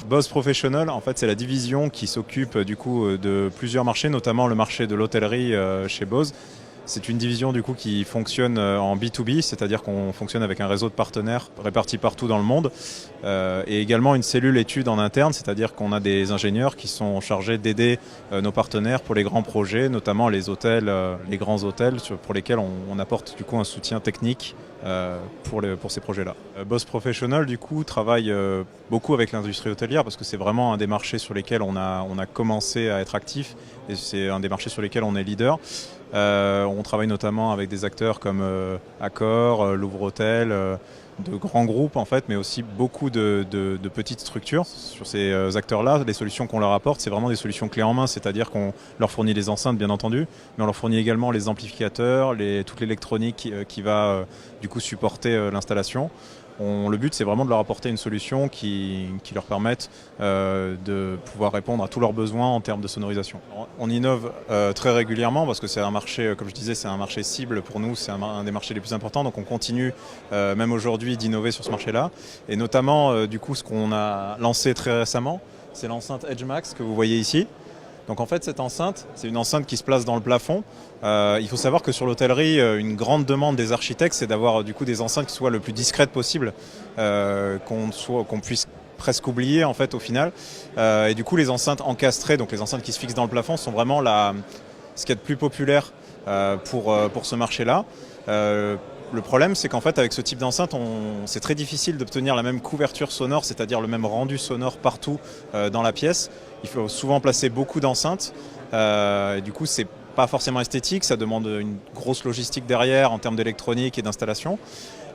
Bose Professional, en fait, c'est la division qui s'occupe du coup de plusieurs marchés, notamment le marché de l'hôtellerie chez Bose. C'est une division du coup qui fonctionne en B2B, c'est-à-dire qu'on fonctionne avec un réseau de partenaires répartis partout dans le monde, et également une cellule études en interne, c'est-à-dire qu'on a des ingénieurs qui sont chargés d'aider nos partenaires pour les grands projets, notamment les hôtels, les grands hôtels pour lesquels on apporte du coup un soutien technique pour ces projets-là. Bose Professional du coup travaille beaucoup avec l'industrie hôtelière parce que c'est vraiment un des marchés sur lesquels on a commencé à être actif et c'est un des marchés sur lesquels on est leader. On travaille notamment avec des acteurs comme Accor, Louvre Hôtel, de grands groupes en fait, mais aussi beaucoup de petites structures. Sur ces acteurs-là, les solutions qu'on leur apporte, c'est vraiment des solutions clés en main, c'est-à-dire qu'on leur fournit les enceintes bien entendu, mais on leur fournit également les amplificateurs, toute l'électronique qui va du coup supporter l'installation. Le but, c'est vraiment de leur apporter une solution qui leur permette de pouvoir répondre à tous leurs besoins en termes de sonorisation. On innove très régulièrement parce que c'est un marché, comme je disais, c'est un marché cible pour nous, c'est un des marchés les plus importants. Donc on continue, même aujourd'hui, d'innover sur ce marché-là. Et notamment, du coup, ce qu'on a lancé très récemment, c'est l'enceinte Edge Max que vous voyez ici. Donc en fait cette enceinte, c'est une enceinte qui se place dans le plafond. Il faut savoir que sur l'hôtellerie, une grande demande des architectes, c'est d'avoir du coup des enceintes qui soient le plus discrètes possible, qu'on puisse presque oublier en fait au final. Et du coup les enceintes encastrées, donc les enceintes qui se fixent dans le plafond, sont vraiment ce qu'il y a de plus populaire pour ce marché-là. Le problème, c'est qu'en fait, avec ce type d'enceinte, c'est très difficile d'obtenir la même couverture sonore, c'est-à-dire le même rendu sonore partout dans la pièce. Il faut souvent placer beaucoup d'enceintes. Du coup, c'est pas forcément esthétique, ça demande une grosse logistique derrière en termes d'électronique et d'installation.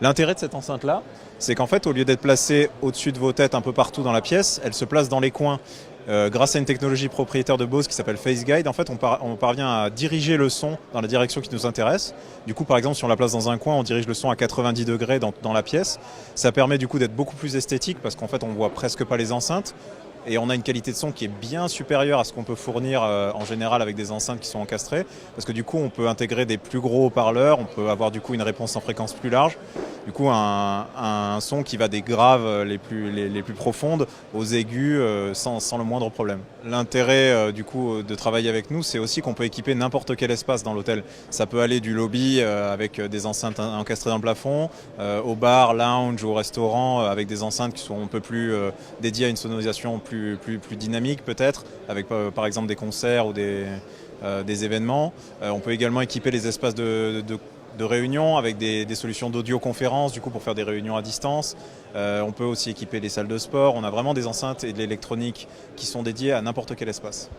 L'intérêt de cette enceinte-là, c'est qu'en fait, au lieu d'être placée au-dessus de vos têtes un peu partout dans la pièce, elle se place dans les coins. Grâce à une technologie propriétaire de Bose qui s'appelle Phase Guide, en fait, on parvient à diriger le son dans la direction qui nous intéresse. Du coup, par exemple, si on la place dans un coin, on dirige le son à 90 degrés dans la pièce. Ça permet du coup d'être beaucoup plus esthétique parce qu'en fait, on voit presque pas les enceintes. Et on a une qualité de son qui est bien supérieure à ce qu'on peut fournir en général avec des enceintes qui sont encastrées. Parce que du coup, on peut intégrer des plus gros haut-parleurs, on peut avoir du coup une réponse en fréquence plus large. Du coup, un son qui va des graves les plus profondes aux aigus sans le moindre problème. L'intérêt du coup de travailler avec nous, c'est aussi qu'on peut équiper n'importe quel espace dans l'hôtel. Ça peut aller du lobby avec des enceintes encastrées dans le plafond, au bar, lounge, au restaurant avec des enceintes qui sont un peu plus dédiées à une sonorisation plus dynamique peut-être, avec par exemple des concerts ou des événements. On peut également équiper les espaces de réunion avec des solutions d'audioconférence du coup pour faire des réunions à distance. On peut aussi équiper les salles de sport. On a vraiment des enceintes et de l'électronique qui sont dédiées à n'importe quel espace.